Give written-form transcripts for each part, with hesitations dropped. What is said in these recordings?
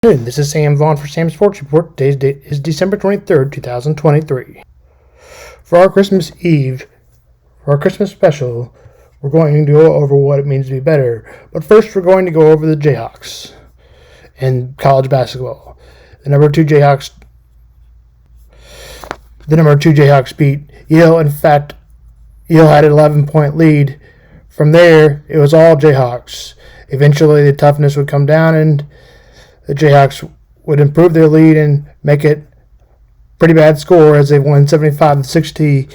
This is Sam Vaughn for Sam's Sports Report. Today's date is December 23rd, 2023. For our Christmas special, we're going to go over what it means to be better. But first, we're going to go over the Jayhawks in college basketball. The number two Jayhawks beat Yale. In fact, Yale had an 11-point lead. From there, it was all Jayhawks. Eventually, the toughness would come down and the Jayhawks would improve their lead and make it pretty bad score as they won 75-60.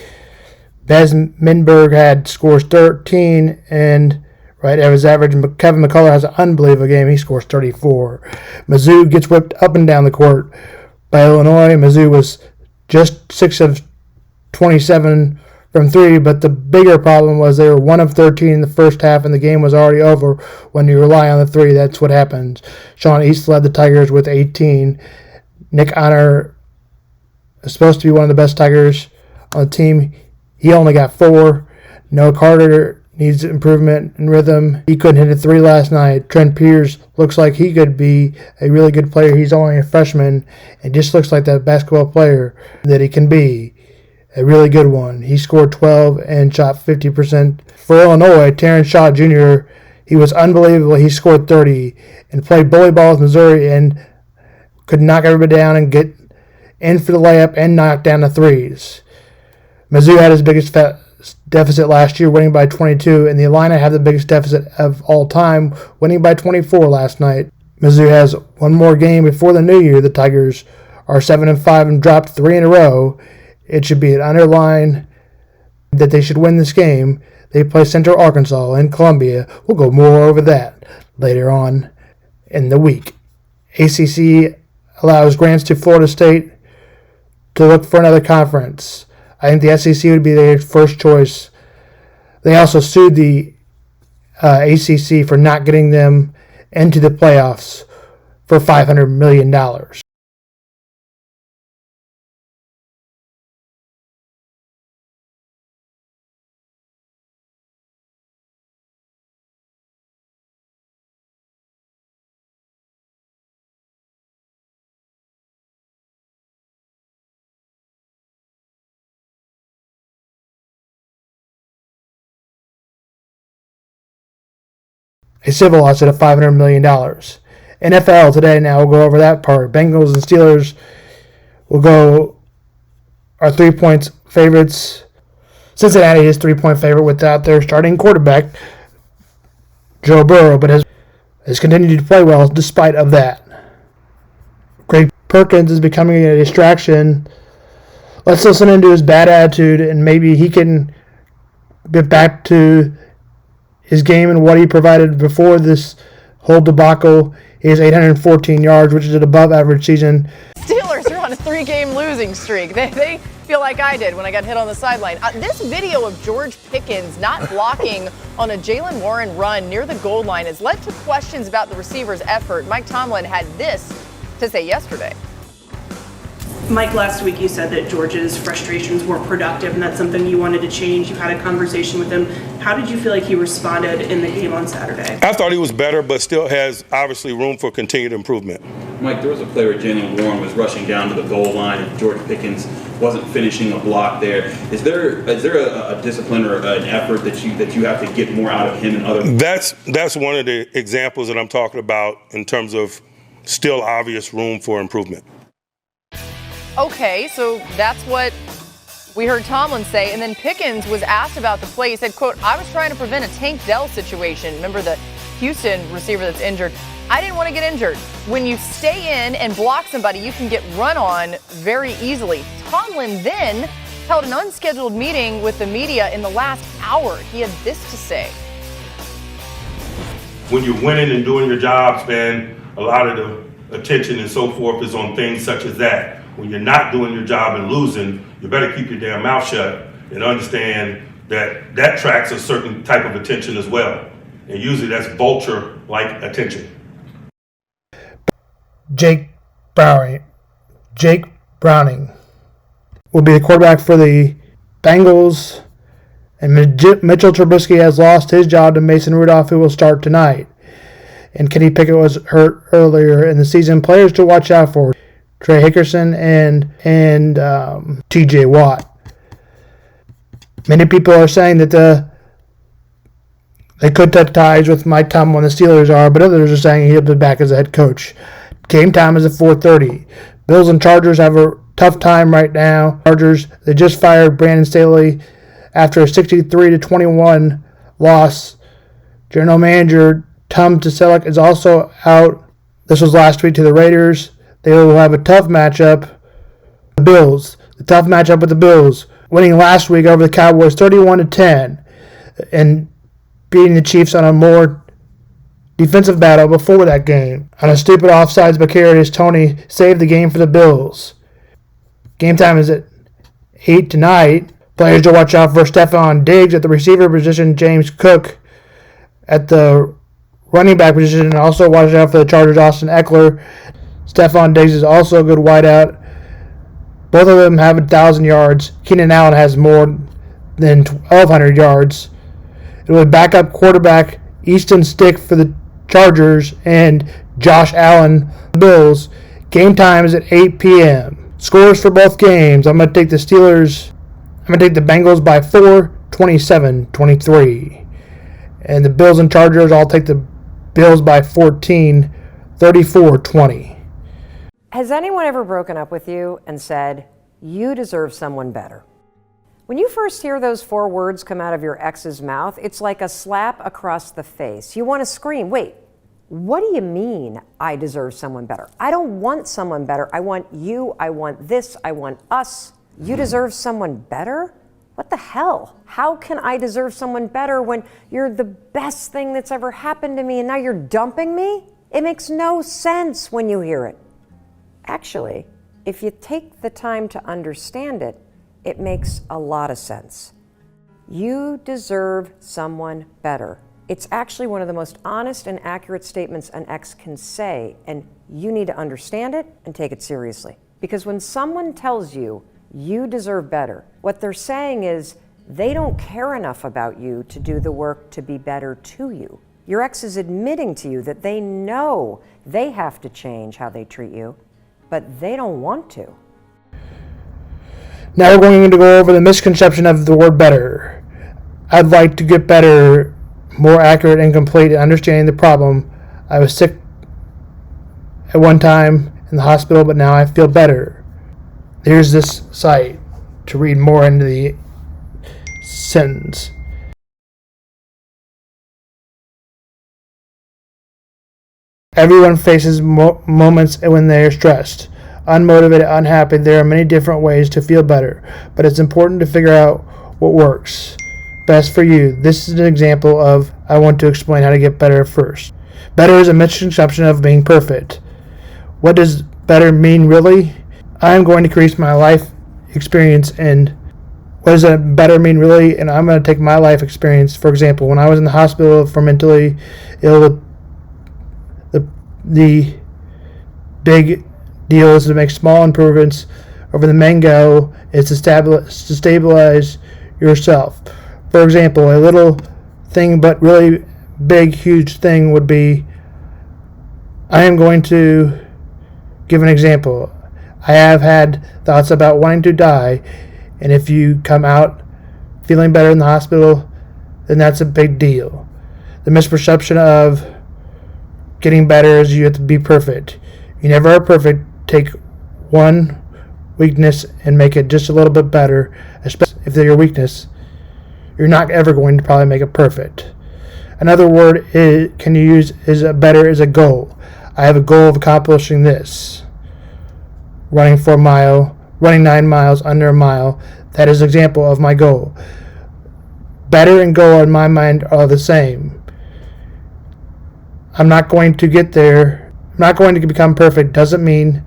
Bez Minberg had scores 13, and right at his average, Kevin McCullough has an unbelievable game. He scores 34. Mizzou gets whipped up and down the court by Illinois. Mizzou was just 6 of 27 from 3, but the bigger problem was they were 1 of 13 in the first half, and the game was already over. When you rely on the 3, that's what happens. Sean East led the Tigers with 18. Nick Honor is supposed to be one of the best Tigers on the team. He only got 4. Noah Carter needs improvement in rhythm. He couldn't hit a 3 last night. Trent Pierce looks like he could be a really good player. He's only a freshman and just looks like that basketball player that he can be. A really good one. He scored 12 and shot 50%. For Illinois, Terrence Shaw Jr., he was unbelievable. He scored 30 and played bully ball with Missouri and could knock everybody down and get in for the layup and knock down the threes. Mizzou had his biggest deficit last year, winning by 22, and the Illini have the biggest deficit of all time, winning by 24 last night. Mizzou has one more game before the new year. The Tigers are 7-5 and dropped 3 in a row. It should be an underline that they should win this game. They play Central Arkansas in Columbia. We'll go more over that later on in the week. ACC allows grants to Florida State to look for another conference. I think the SEC would be their first choice. They also sued the ACC for not getting them into the playoffs for $500 million. A civil lawsuit of $500 million. NFL today now, we'll go over that part. Bengals and Steelers are 3 points favorites. Cincinnati is 3-point favorite without their starting quarterback, Joe Burrow, but has continued to play well despite of that. Greg Perkins is becoming a distraction. Let's listen into his bad attitude and maybe he can get back to his game and what he provided before this whole debacle. He has 814 yards, which is an above-average season. Steelers are on a 3-game losing streak. They feel like I did when I got hit on the sideline. This video of George Pickens not blocking on a Jaylen Warren run near the goal line has led to questions about the receiver's effort. Mike Tomlin had this to say yesterday. Mike, last week you said that George's frustrations weren't productive and that's something you wanted to change. You had a conversation with him. How did you feel like he responded in the game on Saturday? I thought he was better, but still has obviously room for continued improvement. Mike, there was a play where Jaylen Warren was rushing down to the goal line and George Pickens wasn't finishing a block there. Is there a discipline or an effort that you have to get more out of him and other? That's one of the examples that I'm talking about in terms of still obvious room for improvement. Okay, so that's what we heard Tomlin say. And then Pickens was asked about the play. He said, quote, "I was trying to prevent a Tank Dell situation." Remember the Houston receiver that's injured? I didn't want to get injured. When you stay in and block somebody, you can get run on very easily. Tomlin then held an unscheduled meeting with the media in the last hour. He had this to say. When you're winning and doing your jobs, man, a lot of the attention and so forth is on things such as that. When you're not doing your job and losing, you better keep your damn mouth shut and understand that tracks a certain type of attention as well. And usually that's vulture-like attention. Jake Browning will be the quarterback for the Bengals, and Mitchell Trubisky has lost his job to Mason Rudolph, who will start tonight. and Kenny Pickett was hurt earlier in the season. Players to watch out for: Trey Hickerson and T.J. Watt. Many people are saying that they could touch ties with Mike Tomlin, the Steelers are, but others are saying he'll be back as a head coach. Game time is at 4:30. Bills and Chargers have a tough time right now. Chargers, they just fired Brandon Staley after a 63-21 loss. General manager Tom Selleck is also out. This was last week to the Raiders. They will have a tough matchup. The Bills, the tough matchup with the Bills, winning last week over the Cowboys 31-10, and beating the Chiefs on a more defensive battle before that game. On a stupid offsides by Kadarius Toney saved the game for the Bills. Game time is at 8 tonight. Players to watch out for: Stephon Diggs at the receiver position, James Cook at the running back position, and also watch out for the Chargers' Austin Eckler. Stephon Diggs is also a good wideout. Both of them have 1,000 yards. Keenan Allen has more than 1,200 yards. It was backup quarterback Easton Stick for the Chargers and Josh Allen for the Bills. Game time is at 8 p.m. Scores for both games: I'm going to take the Bengals by 4, 27-23. And the Bills and Chargers, I'll take the Bills by 14, 34-20. Has anyone ever broken up with you and said, "You deserve someone better"? When you first hear those 4 words come out of your ex's mouth, it's like a slap across the face. You want to scream, "Wait, what do you mean I deserve someone better? I don't want someone better. I want you, I want this, I want us. You deserve someone better? What the hell? How can I deserve someone better when you're the best thing that's ever happened to me and now you're dumping me?" It makes no sense when you hear it. Actually, if you take the time to understand it, it makes a lot of sense. You deserve someone better. It's actually one of the most honest and accurate statements an ex can say, and you need to understand it and take it seriously. Because when someone tells you you deserve better, what they're saying is they don't care enough about you to do the work to be better to you. Your ex is admitting to you that they know they have to change how they treat you, but they don't want to. Now we're going to go over the misconception of the word better. I'd like to get better, more accurate and complete in understanding the problem. I was sick at one time in the hospital, but now I feel better. Here's this site to read more into the sentence. Everyone faces moments when they are stressed, unmotivated, unhappy. There are many different ways to feel better, but it's important to figure out what works best for you. This is an example of I want to explain how to get better first. Better is a misconception of being perfect. What does better mean really? I'm going to increase my life experience, and what does that better mean really? And I'm going to take my life experience. For example, when I was in the hospital for mentally ill, the big deal is to make small improvements over the main goal is to stabilize yourself. For example, a little thing but really big, huge thing would be, I am going to give an example. I have had thoughts about wanting to die, and if you come out feeling better in the hospital, then that's a big deal. The misperception of getting better is you have to be perfect. You never are perfect. Take one weakness and make it just a little bit better, especially if they're your weakness. You're not ever going to probably make it perfect. Another word can you use is better is a goal. I have a goal of accomplishing this. Running 4 miles, running 9 miles under a mile. That is an example of my goal. Better and goal in my mind are the same. I'm not going to get there. I'm not going to become perfect. Doesn't mean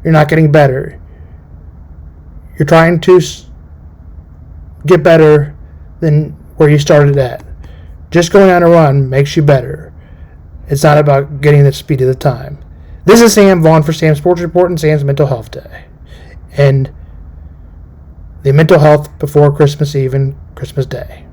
you're not getting better. You're trying to get better than where you started at. Just going on a run makes you better. It's not about getting the speed of the time. This is Sam Vaughn for Sam's Sports Report and Sam's Mental Health Day. And the mental health before Christmas Eve and Christmas Day.